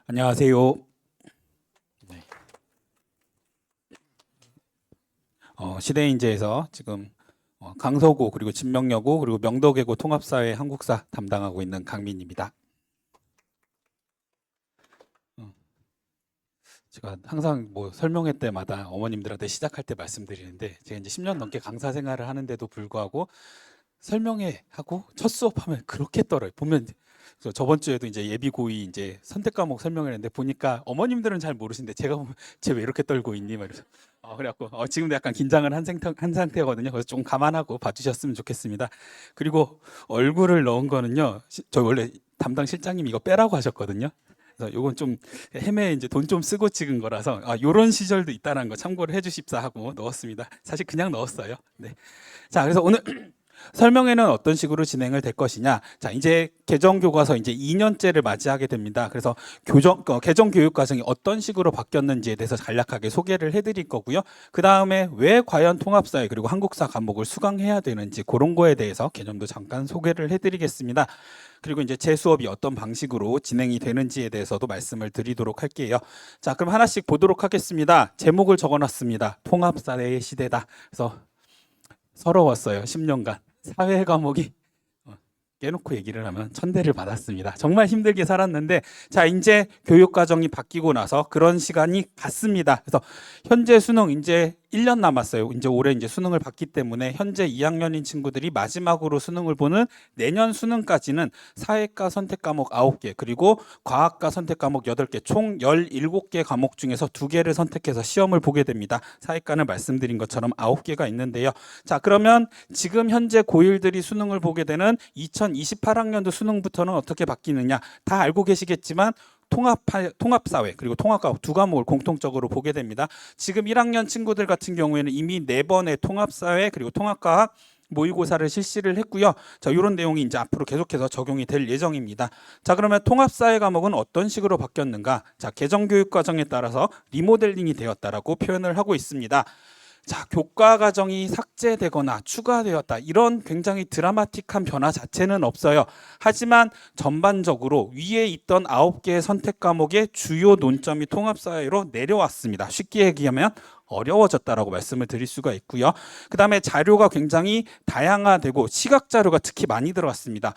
안녕하세요. 네. 시대인재에서 지금 강서구 그리고 진명여고 그리고 명덕여고 통합사회 한국사 담당하고 있는 강민입니다. 어, 제가 항상 뭐 설명회 때마다 어머님들한테 시작할 때 말씀드리는데 제가 이제 10년 넘게 강사 생활을 하는데도 불구하고 설명회 하고 첫 수업하면 그렇게 떨어요. 보면 그래서 저번 주에도 이제 예비 고의 이제 선택 과목 설명을 했는데 보니까 어머님들은 잘 모르시는데 제가 보면 쟤 왜 이렇게 떨고 있니? 말이죠. 그래갖고 지금도 약간 긴장을 한 상태거든요. 그래서 좀 감안하고 봐주셨으면 좋겠습니다. 그리고 얼굴을 넣은 거는요. 저 원래 담당 실장님이 이거 빼라고 하셨거든요. 그래서 요건 좀 헤매 이제 돈 좀 쓰고 찍은 거라서 요런 시절도 있다는 거 참고를 해주십사 하고 넣었습니다. 사실 그냥 넣었어요. 네. 자, 그래서 오늘 설명회는 어떤 식으로 진행을 될 것이냐. 자, 이제 개정 교과서 이제 2년째를 맞이하게 됩니다. 그래서 개정 교육 과정이 어떤 식으로 바뀌었는지에 대해서 간략하게 소개를 해드릴 거고요. 그 다음에 왜 과연 통합사회 그리고 한국사 과목을 수강해야 되는지 그런 거에 대해서 개념도 잠깐 소개를 해드리겠습니다. 그리고 이제 제 수업이 어떤 방식으로 진행이 되는지에 대해서도 말씀을 드리도록 할게요. 자, 그럼 하나씩 보도록 하겠습니다. 제목을 적어놨습니다. 통합사회의 시대다. 그래서 서러웠어요. 10년간. 사회 과목이 깨놓고 얘기를 하면 천대를 받았습니다. 정말 힘들게 살았는데 자, 이제 교육 과정이 바뀌고 나서 그런 시간이 갔습니다. 그래서 현재 수능 이제 1년 남았어요. 이제 올해 이제 수능을 봤기 때문에 현재 2학년인 친구들이 마지막으로 수능을 보는 내년 수능까지는 사회과 선택 과목 9개 그리고 과학과 선택 과목 8개 총 17개 과목 중에서 2개를 선택해서 시험을 보게 됩니다. 사회과는 말씀드린 것처럼 9개가 있는데요. 자, 그러면 지금 현재 고1들이 수능을 보게 되는 2028학년도 수능부터는 어떻게 바뀌느냐 다 알고 계시겠지만 통합사회 그리고 통합과학 두 과목을 공통적으로 보게 됩니다. 지금 1학년 친구들 같은 경우에는 이미 4번의 통합사회 그리고 통합과학 모의고사를 실시를 했고요. 자, 이런 내용이 이제 앞으로 계속해서 적용이 될 예정입니다. 자, 그러면 통합사회 과목은 어떤 식으로 바뀌었는가? 자, 개정 교육 과정에 따라서 리모델링이 되었다라고 표현을 하고 있습니다. 자, 교과 과정이 삭제되거나 추가되었다. 이런 굉장히 드라마틱한 변화 자체는 없어요. 하지만 전반적으로 위에 있던 9개의 선택 과목의 주요 논점이 통합사회로 내려왔습니다. 쉽게 얘기하면 어려워졌다라고 말씀을 드릴 수가 있고요. 그 다음에 자료가 굉장히 다양화되고 시각 자료가 특히 많이 들어왔습니다.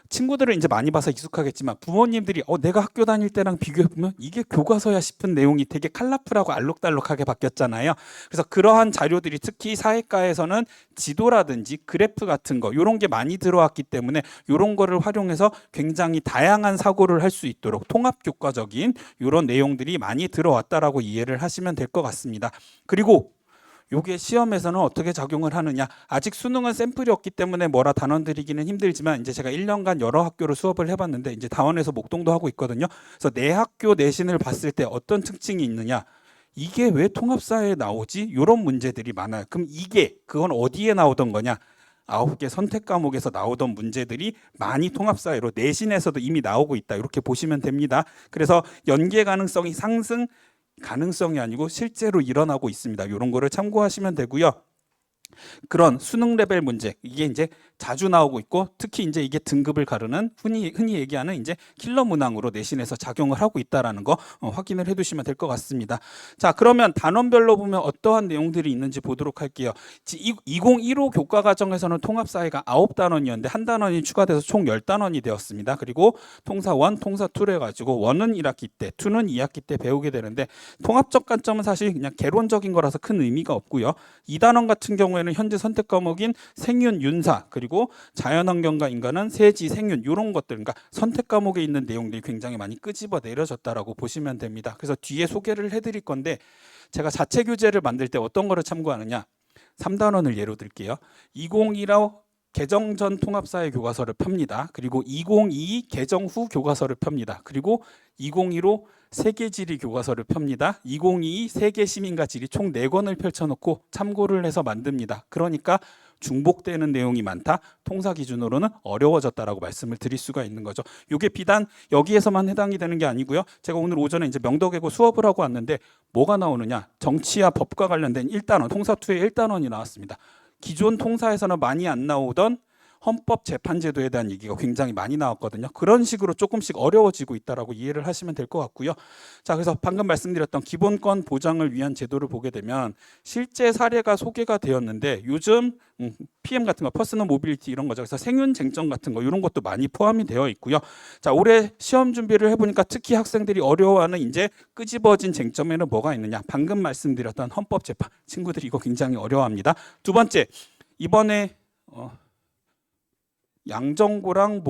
친구들을 이제 많이 봐서 익숙하겠지만 부모님들이 내가 학교 다닐 때랑 비교해보면 이게 교과서야 싶은 내용이 되게 컬러풀하고 알록달록하게 바뀌었잖아요. 그래서 그러한 자료들이 특히 사회과에서는 지도라든지 그래프 같은 거 이런 게 많이 들어왔기 때문에 이런 거를 활용해서 굉장히 다양한 사고를 할 수 있도록 통합교과적인 이런 내용들이 많이 들어왔다라고 이해를 하시면 될 것 같습니다. 그리고 요게 시험에서는 어떻게 작용을 하느냐. 아직 수능은 샘플이 없기 때문에 뭐라 단원 드리기는 힘들지만 이제 제가 1년간 여러 학교로 수업을 해봤는데 이제 다원에서 목동도 하고 있거든요. 그래서 내 학교 내신을 봤을 때 어떤 특징이 있느냐. 이게 왜 통합사회에 나오지? 이런 문제들이 많아요. 그럼 그건 어디에 나오던 거냐? 9개 선택 과목에서 나오던 문제들이 많이 통합사회로 내신에서도 이미 나오고 있다. 이렇게 보시면 됩니다. 그래서 연계 가능성이 상승 가능성이 아니고 실제로 일어나고 있습니다. 이런 거를 참고하시면 되고요. 그런 수능 레벨 문제 이게 이제 자주 나오고 있고 특히 이제 이게 등급을 가르는 흔히 얘기하는 이제 킬러 문항으로 내신에서 작용을 하고 있다라는 거 확인을 해두시면 될 것 같습니다. 자, 그러면 단원별로 보면 어떠한 내용들이 있는지 보도록 할게요. 2015 교과 과정에서는 통합사회가 9단원이었는데 한 단원이 추가돼서 총 10단원이 되었습니다. 그리고 통사 1, 통사 2로 해가지고 1은 1학기 때, 2는 2학기 때 배우게 되는데 통합적 관점은 사실 그냥 개론적인 거라서 큰 의미가 없고요. 2단원 같은 경우에는 현재 선택 과목인 생윤, 윤사 그리고 자연환경과 인간은 세지, 생윤 이런 것들 그러니까 선택 과목에 있는 내용들이 굉장히 많이 끄집어 내려졌다라고 보시면 됩니다. 그래서 뒤에 소개를 해드릴 건데 제가 자체 교재를 만들 때 어떤 거를 참고하느냐 3단원을 예로 들게요. 2015 개정 전 통합사회 교과서를 펴니다. 그리고 2022 개정 후 교과서를 펴니다. 그리고 2015 세계지리 교과서를 펴니다. 2022 세계 시민과 지리 총 4권을 펼쳐놓고 참고를 해서 만듭니다. 그러니까 중복되는 내용이 많다. 통사 기준으로는 어려워졌다라고 말씀을 드릴 수가 있는 거죠. 이게 비단 여기에서만 해당이 되는 게 아니고요. 제가 오늘 오전에 이제 명덕외고 수업을 하고 왔는데 뭐가 나오느냐? 정치와 법과 관련된 1단원, 통사2의 1단원이 나왔습니다. 기존 통사에서는 많이 안 나오던 헌법재판제도에 대한 얘기가 굉장히 많이 나왔거든요. 그런 식으로 조금씩 어려워지고 있다라고 이해를 하시면 될 것 같고요. 자, 그래서 방금 말씀드렸던 기본권 보장을 위한 제도를 보게 되면 실제 사례가 소개가 되었는데 요즘 PM 같은 거, 퍼스널 모빌리티 이런 거죠. 그래서 생윤 쟁점 같은 거 이런 것도 많이 포함이 되어 있고요. 자, 올해 시험 준비를 해보니까 특히 학생들이 어려워하는 이제 끄집어진 쟁점에는 뭐가 있느냐? 방금 말씀드렸던 헌법재판 친구들이 이거 굉장히 어려워합니다. 두 번째, 이번에 양정고랑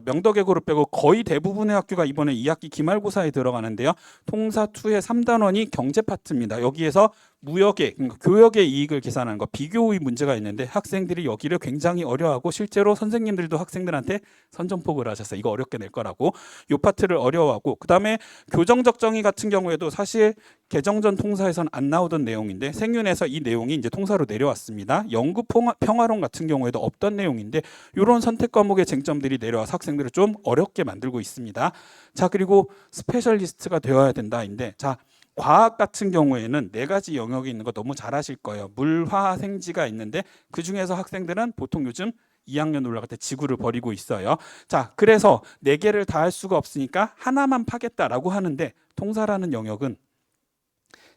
명덕의 그룹 빼고 거의 대부분의 학교가 이번에 2학기 기말고사에 들어가는데요. 통사 2의 3단원이 경제 파트입니다. 여기에서 무역의, 그러니까 교역의 이익을 계산하는 거, 비교의 문제가 있는데 학생들이 여기를 굉장히 어려워하고 실제로 선생님들도 학생들한테 선전포고를 하셨어요. 이거 어렵게 낼 거라고. 이 파트를 어려워하고, 그 다음에 교정적 정의 같은 경우에도 사실 개정전 통사에서는 안 나오던 내용인데 생윤에서 이 내용이 이제 통사로 내려왔습니다. 영구 평화론 같은 경우에도 없던 내용인데 이런 선택 과목의 쟁점들이 내려와서 학생들을 좀 어렵게 만들고 있습니다. 자, 그리고 스페셜리스트가 되어야 된다인데, 자, 과학 같은 경우에는 4가지 영역이 있는 거 너무 잘 아실 거예요. 물, 화, 생지가 있는데 그 중에서 학생들은 보통 요즘 2학년 올라갈 때 지구를 버리고 있어요. 자, 그래서 4개를 다 할 수가 없으니까 하나만 파겠다라고 하는데 통사라는 영역은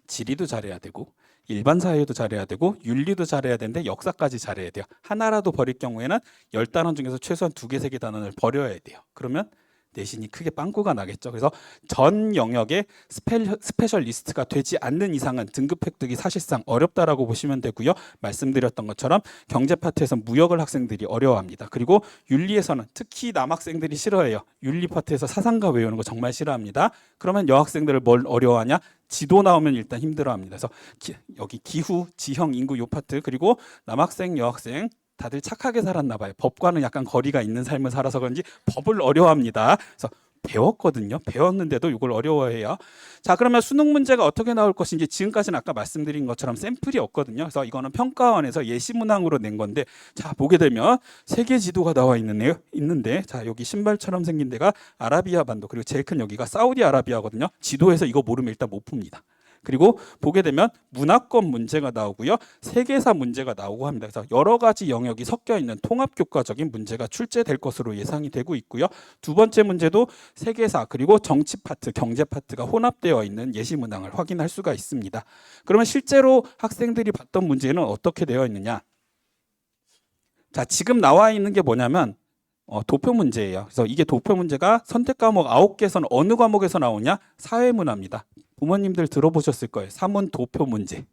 지리도 잘해야 되고 일반 사회도 잘해야 되고 윤리도 잘해야 되는데 역사까지 잘해야 돼요. 하나라도 버릴 경우에는 10단원 중에서 최소한 2개, 3개 단원을 버려야 돼요. 그러면 내신이 크게 빵꾸가 나겠죠. 그래서 전 영역에 스페셜리스트가 되지 않는 이상은 등급 획득이 사실상 어렵다라고 보시면 되고요. 말씀드렸던 것처럼 경제 파트에서 무역을 학생들이 어려워합니다. 그리고 윤리에서는 특히 남학생들이 싫어해요. 윤리 파트에서 사상가 외우는 거 정말 싫어합니다. 그러면 여학생들을 뭘 어려워하냐? 지도 나오면 일단 힘들어합니다. 그래서 여기 기후, 지형, 인구 요 파트, 그리고 남학생, 여학생 다들 착하게 살았나 봐요. 법과는 약간 거리가 있는 삶을 살아서 그런지 법을 어려워합니다. 그래서 배웠거든요. 배웠는데도 이걸 어려워해요. 자, 그러면 수능 문제가 어떻게 나올 것인지 지금까지는 아까 말씀드린 것처럼 샘플이 없거든요. 그래서 이거는 평가원에서 예시 문항으로 낸 건데, 자, 보게 되면 세계 지도가 나와 있는데, 자, 여기 신발처럼 생긴 데가 아라비아 반도, 그리고 제일 큰 여기가 사우디아라비아거든요. 지도에서 이거 모르면 일단 못 풉니다. 그리고 보게 되면 문화권 문제가 나오고요. 세계사 문제가 나오고 합니다. 그래서 여러 가지 영역이 섞여 있는 통합교과적인 문제가 출제될 것으로 예상이 되고 있고요. 두 번째 문제도 세계사 그리고 정치 파트, 경제 파트가 혼합되어 있는 예시 문항을 확인할 수가 있습니다. 그러면 실제로 학생들이 봤던 문제는 어떻게 되어 있느냐? 자, 지금 나와 있는 게 뭐냐면 도표 문제예요. 그래서 이게 도표 문제가 선택 과목 9개에서는 어느 과목에서 나오냐? 사회문화입니다. 부모님들 들어보셨을 거예요. 사문 도표 문제.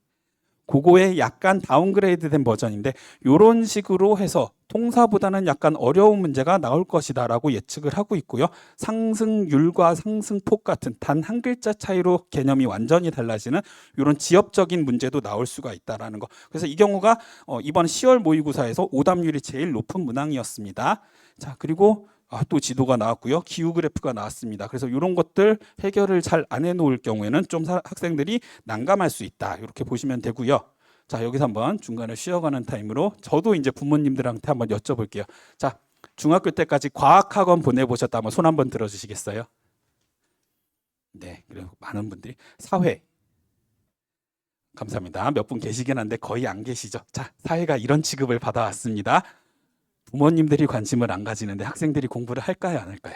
그거의 약간 다운그레이드된 버전인데 이런 식으로 해서 통사보다는 약간 어려운 문제가 나올 것이다 라고 예측을 하고 있고요. 상승률과 상승폭 같은 단 한 글자 차이로 개념이 완전히 달라지는 이런 지엽적인 문제도 나올 수가 있다는 거. 그래서 이 경우가 이번 10월 모의고사에서 오답률이 제일 높은 문항이었습니다. 자, 그리고 또 지도가 나왔고요. 기후 그래프가 나왔습니다. 그래서 이런 것들 해결을 잘 안 해놓을 경우에는 좀 학생들이 난감할 수 있다. 이렇게 보시면 되고요. 자, 여기서 한번 중간에 쉬어가는 타임으로 저도 이제 부모님들한테 한번 여쭤볼게요. 자, 중학교 때까지 과학학원 보내보셨다면 손 한번 들어주시겠어요? 네, 그리고 많은 분들이 사회. 감사합니다. 몇 분 계시긴 한데 거의 안 계시죠. 자, 사회가 이런 취급을 받아왔습니다. 부모님들이 관심을 안 가지는데 학생들이 공부를 할까요, 안 할까요?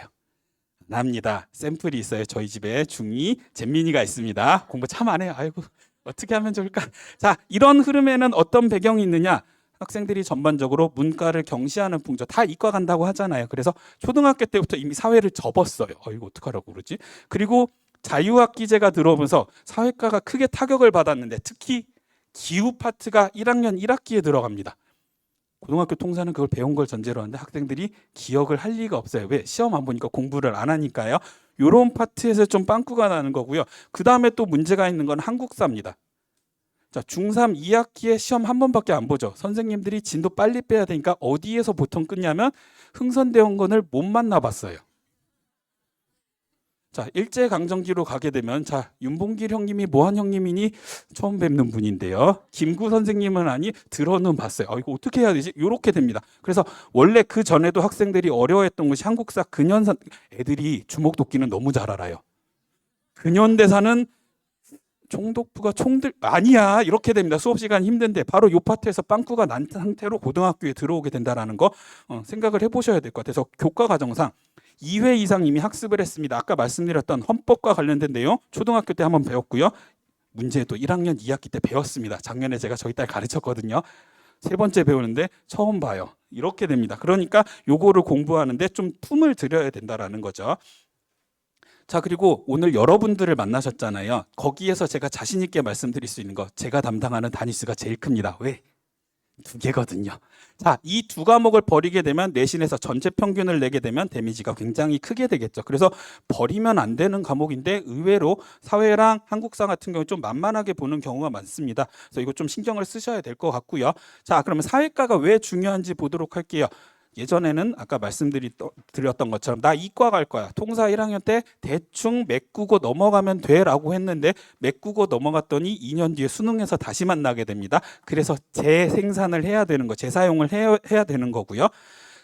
안 합니다. 샘플이 있어요. 저희 집에 중2 잼민이가 있습니다. 공부 참 안 해요. 아이고, 어떻게 하면 좋을까? 자, 이런 흐름에는 어떤 배경이 있느냐? 학생들이 전반적으로 문과를 경시하는 풍조, 다 이과 간다고 하잖아요. 그래서 초등학교 때부터 이미 사회를 접었어요. 이거 어떡하라고 그러지? 그리고 자유학기제가 들어오면서 사회과가 크게 타격을 받았는데 특히 기후 파트가 1학년 1학기에 들어갑니다. 고등학교 통사는 그걸 배운 걸 전제로 하는데 학생들이 기억을 할 리가 없어요. 왜? 시험 안 보니까 공부를 안 하니까요. 이런 파트에서 좀 빵꾸가 나는 거고요. 그 다음에 또 문제가 있는 건 한국사입니다. 자, 중3 2학기에 시험 한 번밖에 안 보죠. 선생님들이 진도 빨리 빼야 되니까 어디에서 보통 끊냐면 흥선대원군을 못 만나봤어요. 자, 일제강점기로 가게 되면 자, 윤봉길 형님이 뭐한 형님이니 처음 뵙는 분인데요. 김구 선생님은 아니 들어는 봤어요. 이거 어떻게 해야 되지? 이렇게 됩니다. 그래서 원래 그 전에도 학생들이 어려워했던 것이 한국사 근현산, 애들이 주먹도끼는 너무 잘 알아요. 근현대사는 총독부가 총들 아니야 이렇게 됩니다. 수업 시간 힘든데 바로 요 파트에서 빵꾸가 난 상태로 고등학교에 들어오게 된다라는 거 생각을 해보셔야 될 것 같아서 교과 과정상 2회 이상 이미 학습을 했습니다. 아까 말씀드렸던 헌법과 관련된 내용 초등학교 때 한번 배웠고요. 문제도 1학년 2학기 때 배웠습니다. 작년에 제가 저희 딸 가르쳤거든요. 세 번째 배우는데 처음 봐요. 이렇게 됩니다. 그러니까 요거를 공부하는데 좀 품을 들여야 된다라는 거죠. 자, 그리고 오늘 여러분들을 만나셨잖아요. 거기에서 제가 자신 있게 말씀드릴 수 있는 거 제가 담당하는 단위수가 제일 큽니다. 왜? 2개거든요. 자, 이 두 과목을 버리게 되면 내신에서 전체 평균을 내게 되면 데미지가 굉장히 크게 되겠죠. 그래서 버리면 안 되는 과목인데 의외로 사회랑 한국사 같은 경우 좀 만만하게 보는 경우가 많습니다. 그래서 이거 좀 신경을 쓰셔야 될 것 같고요. 자, 그러면 사회과가 왜 중요한지 보도록 할게요. 예전에는 아까 말씀드렸던 것처럼 나 이과 갈 거야. 통사 1학년 때 대충 메꾸고 넘어가면 돼 라고 했는데 메꾸고 넘어갔더니 2년 뒤에 수능에서 다시 만나게 됩니다. 그래서 재생산을 해야 되는 거, 재사용을 해야 되는 거고요.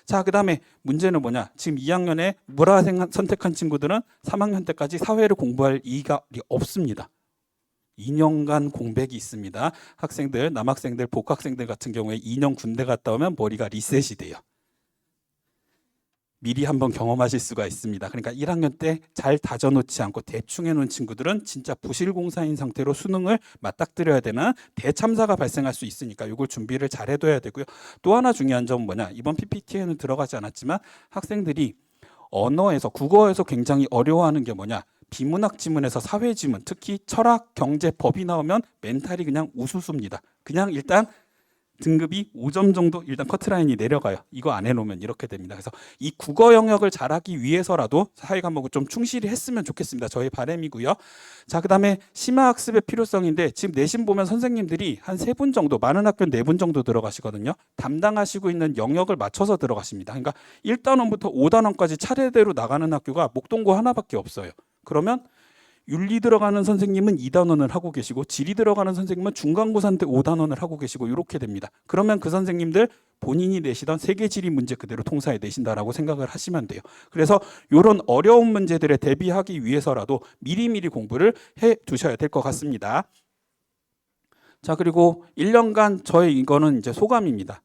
자, 그 다음에 문제는 뭐냐. 지금 2학년에 문화 선택한 친구들은 3학년 때까지 사회를 공부할 이의가 없습니다. 2년간 공백이 있습니다. 학생들, 남학생들, 복학생들 같은 경우에 2년 군대 갔다 오면 머리가 리셋이 돼요. 미리 한번 경험하실 수가 있습니다. 그러니까 1학년 때 잘 다져놓지 않고 대충 해놓은 친구들은 진짜 부실공사인 상태로 수능을 맞닥뜨려야 되는 대참사가 발생할 수 있으니까 이걸 준비를 잘 해둬야 되고요. 또 하나 중요한 점은 뭐냐. 이번 PPT에는 들어가지 않았지만 학생들이 언어에서, 국어에서 굉장히 어려워하는 게 뭐냐. 비문학 지문에서 사회 지문, 특히 철학, 경제, 법이 나오면 멘탈이 그냥 우수수입니다. 그냥 일단 등급이 5점 정도 일단 커트라인이 내려가요. 이거 안 해놓으면 이렇게 됩니다. 그래서 이 국어 영역을 잘하기 위해서라도 사회 과목을 좀 충실히 했으면 좋겠습니다. 저의 바람이고요. 자, 그 다음에 심화학습의 필요성인데 지금 내신 보면 선생님들이 한 3분 정도, 많은 학교는 4분 정도 들어가시거든요. 담당하시고 있는 영역을 맞춰서 들어가십니다. 그러니까 1단원부터 5단원까지 차례대로 나가는 학교가 목동고 하나밖에 없어요. 그러면 윤리 들어가는 선생님은 2단원을 하고 계시고 지리 들어가는 선생님은 중간고사인데 5단원을 하고 계시고 이렇게 됩니다. 그러면 그 선생님들 본인이 내시던 세계 지리 문제 그대로 통사에 내신다라고 생각을 하시면 돼요. 그래서 이런 어려운 문제들에 대비하기 위해서라도 미리미리 공부를 해 두셔야 될 것 같습니다. 자, 그리고 1년간 저의 이거는 이제 소감입니다.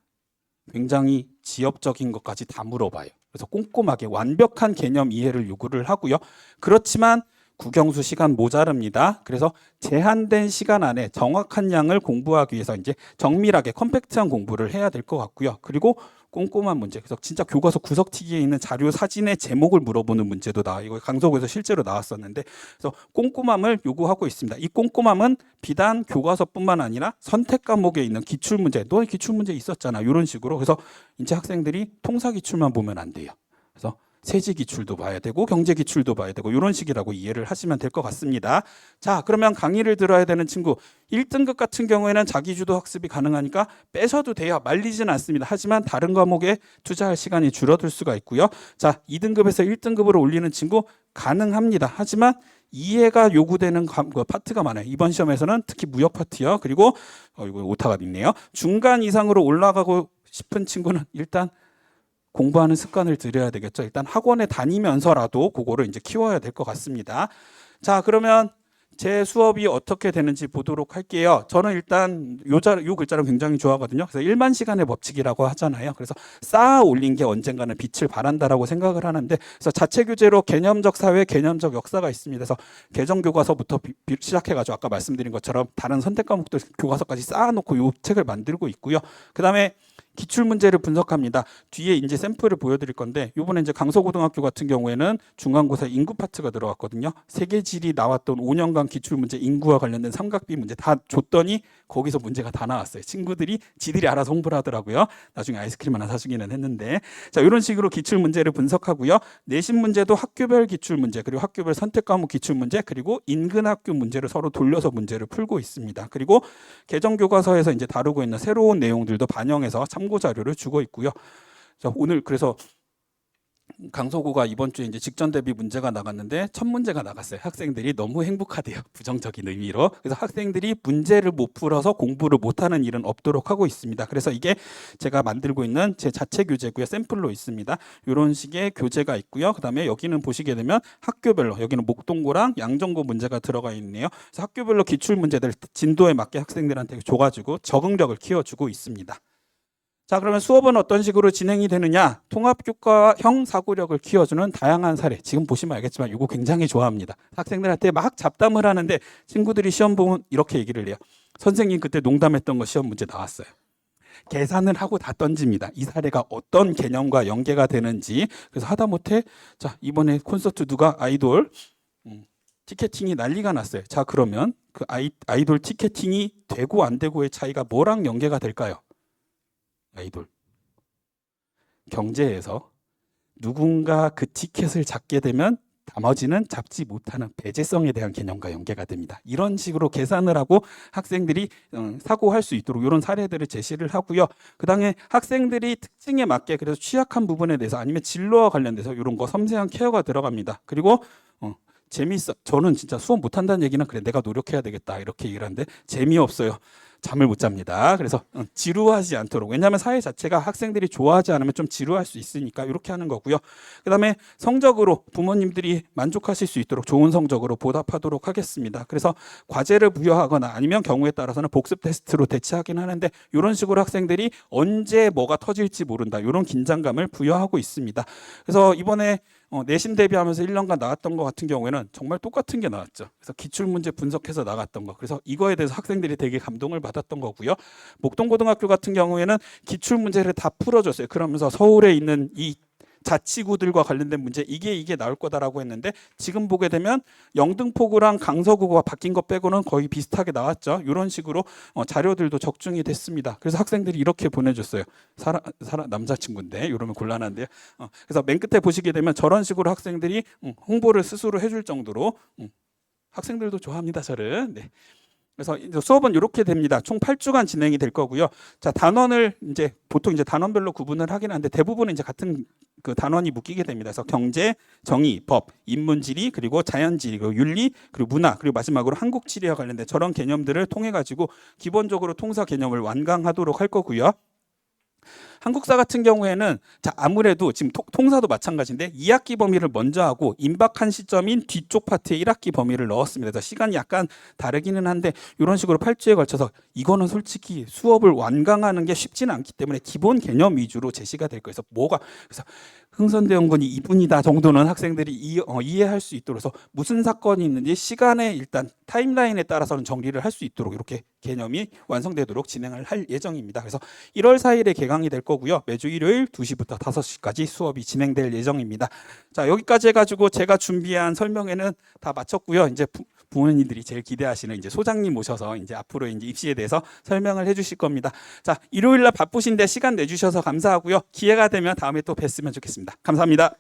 굉장히 지엽적인 것까지 다 물어봐요. 그래서 꼼꼼하게 완벽한 개념 이해를 요구를 하고요. 그렇지만 국영수 시간 모자릅니다. 그래서 제한된 시간 안에 정확한 양을 공부하기 위해서 이제 정밀하게 컴팩트한 공부를 해야 될 것 같고요. 그리고 꼼꼼한 문제. 그래서 진짜 교과서 구석티기에 있는 자료 사진의 제목을 물어보는 문제도 이거 강서구에서 실제로 나왔었는데, 그래서 꼼꼼함을 요구하고 있습니다. 이 꼼꼼함은 비단 교과서뿐만 아니라 선택 과목에 있는 기출 문제, 너 기출 문제 있었잖아. 이런 식으로. 그래서 이제 학생들이 통사 기출만 보면 안 돼요. 그래서 세지 기출도 봐야 되고 경제 기출도 봐야 되고 이런 식이라고 이해를 하시면 될 것 같습니다. 자, 그러면 강의를 들어야 되는 친구 1등급 같은 경우에는 자기주도 학습이 가능하니까 빼셔도 돼요. 말리지는 않습니다. 하지만 다른 과목에 투자할 시간이 줄어들 수가 있고요. 자, 2등급에서 1등급으로 올리는 친구 가능합니다. 하지만 이해가 요구되는 파트가 많아요. 이번 시험에서는 특히 무역 파트요. 그리고 이거 오타가 있네요. 중간 이상으로 올라가고 싶은 친구는 일단 공부하는 습관을 들여야 되겠죠. 일단 학원에 다니면서라도 그거를 이제 키워야 될 것 같습니다. 자, 그러면 제 수업이 어떻게 되는지 보도록 할게요. 저는 일단 요 글자를 굉장히 좋아하거든요. 그래서 1만 시간의 법칙이라고 하잖아요. 그래서 쌓아 올린 게 언젠가는 빛을 발한다라고 생각을 하는데, 그래서 자체 교재로 개념적 사회, 개념적 역사가 있습니다. 그래서 개정 교과서부터 시작해가지고 아까 말씀드린 것처럼 다른 선택 과목들 교과서까지 쌓아놓고 요 책을 만들고 있고요. 그 다음에 기출 문제를 분석합니다. 뒤에 이제 샘플을 보여드릴 건데, 이번에 이제 강서고등학교 같은 경우에는 중간고사 인구 파트가 들어왔거든요. 세계지리 나왔던 5년간 기출 문제, 인구와 관련된 삼각비 문제 다 줬더니 거기서 문제가 다 나왔어요. 친구들이 지들이 알아서 홍보를 하더라고요. 나중에 아이스크림 하나 사주기는 했는데, 자, 이런 식으로 기출 문제를 분석하고요. 내신 문제도 학교별 기출 문제, 그리고 학교별 선택 과목 기출 문제, 그리고 인근 학교 문제를 서로 돌려서 문제를 풀고 있습니다. 그리고 개정 교과서에서 이제 다루고 있는 새로운 내용들도 반영해서 참고 자료를 주고 있고요. 자, 오늘 그래서 강서구가 이번 주에 이제 직전 대비 문제가 나갔는데 첫 문제가 나갔어요. 학생들이 너무 행복하대요. 부정적인 의미로. 그래서 학생들이 문제를 못 풀어서 공부를 못하는 일은 없도록 하고 있습니다. 그래서 이게 제가 만들고 있는 제 자체 교재고요. 샘플로 있습니다. 이런 식의 교재가 있고요. 그다음에 여기는 보시게 되면 학교별로 여기는 목동고랑 양정고 문제가 들어가 있네요. 그래서 학교별로 기출 문제들 진도에 맞게 학생들한테 줘가지고 적응력을 키워주고 있습니다. 자, 그러면 수업은 어떤 식으로 진행이 되느냐? 통합교과형 사고력을 키워주는 다양한 사례. 지금 보시면 알겠지만 이거 굉장히 좋아합니다. 학생들한테 막 잡담을 하는데 친구들이 시험 보면 이렇게 얘기를 해요. 선생님 그때 농담했던 거 시험 문제 나왔어요. 계산을 하고 다 던집니다. 이 사례가 어떤 개념과 연계가 되는지. 그래서 하다못해 자, 이번에 콘서트 누가 아이돌 티켓팅이 난리가 났어요. 자, 그러면 그 아이돌 티켓팅이 되고 안 되고의 차이가 뭐랑 연계가 될까요? 아이돌 경제에서 누군가 그 티켓을 잡게 되면 나머지는 잡지 못하는 배제성에 대한 개념과 연계가 됩니다. 이런 식으로 계산을 하고 학생들이 사고할 수 있도록 이런 사례들을 제시를 하고요. 그 다음에 학생들이 특징에 맞게 그래서 취약한 부분에 대해서 아니면 진로와 관련돼서 이런 거 섬세한 케어가 들어갑니다. 그리고 재미있어. 저는 진짜 수업 못한다는 얘기는 그래 내가 노력해야 되겠다 이렇게 얘기를 하는데 재미없어요. 잠을 못 잡니다. 그래서 지루하지 않도록. 왜냐하면 사회 자체가 학생들이 좋아하지 않으면 좀 지루할 수 있으니까 이렇게 하는 거고요. 그다음에 성적으로 부모님들이 만족하실 수 있도록 좋은 성적으로 보답하도록 하겠습니다. 그래서 과제를 부여하거나 아니면 경우에 따라서는 복습 테스트로 대체하긴 하는데 이런 식으로 학생들이 언제 뭐가 터질지 모른다. 이런 긴장감을 부여하고 있습니다. 그래서 이번에 내신 대비하면서 1년간 나왔던 것 같은 경우에는 정말 똑같은 게 나왔죠. 그래서 기출문제 분석해서 나갔던 거. 그래서 이거에 대해서 학생들이 되게 감동을 받았던 거고요. 목동고등학교 같은 경우에는 기출문제를 다 풀어줬어요. 그러면서 서울에 있는 이 자치구들과 관련된 문제 이게 나올 거다라고 했는데 지금 보게 되면 영등포구랑 강서구가 바뀐 것 빼고는 거의 비슷하게 나왔죠. 이런 식으로 자료들도 적중이 됐습니다. 그래서 학생들이 이렇게 보내줬어요. 남자친구인데 이러면 곤란한데요. 그래서 맨 끝에 보시게 되면 저런 식으로 학생들이 홍보를 스스로 해줄 정도로 학생들도 좋아합니다. 저를. 네. 그래서 이제 수업은 이렇게 됩니다. 총 8주간 진행이 될 거고요. 자, 단원을 이제 보통 이제 단원별로 구분을 하긴 하는데 대부분은 이제 같은 그 단원이 묶이게 됩니다. 그래서 경제, 정의, 법, 인문지리, 그리고 자연지리, 그리고 윤리, 그리고 문화, 그리고 마지막으로 한국지리와 관련된 저런 개념들을 통해 가지고 기본적으로 통사 개념을 완강하도록 할 거고요. 한국사 같은 경우에는 자 아무래도 지금 통사도 마찬가지인데 2학기 범위를 먼저 하고 임박한 시점인 뒤쪽 파트에 1학기 범위를 넣었습니다. 그래서 시간이 약간 다르기는 한데 이런 식으로 8주에 걸쳐서 이거는 솔직히 수업을 완강하는 게 쉽지는 않기 때문에 기본 개념 위주로 제시가 될 거예요. 그래서 흥선대 연구원이 이분이다 정도는 학생들이 이해할 수 있도록 해서 무슨 사건이 있는지 시간에 일단 타임라인에 따라서는 정리를 할 수 있도록 이렇게 개념이 완성되도록 진행을 할 예정입니다. 그래서 1월 4일에 개강이 될 거고요. 매주 일요일 2시부터 5시까지 수업이 진행될 예정입니다. 자, 여기까지 해가지고 제가 준비한 설명회는 다 마쳤고요. 이제 부모님들이 제일 기대하시는 이제 소장님 모셔서 이제 앞으로 이제 입시에 대해서 설명을 해주실 겁니다. 자, 일요일날 바쁘신데 시간 내주셔서 감사하고요. 기회가 되면 다음에 또 뵀으면 좋겠습니다. 감사합니다.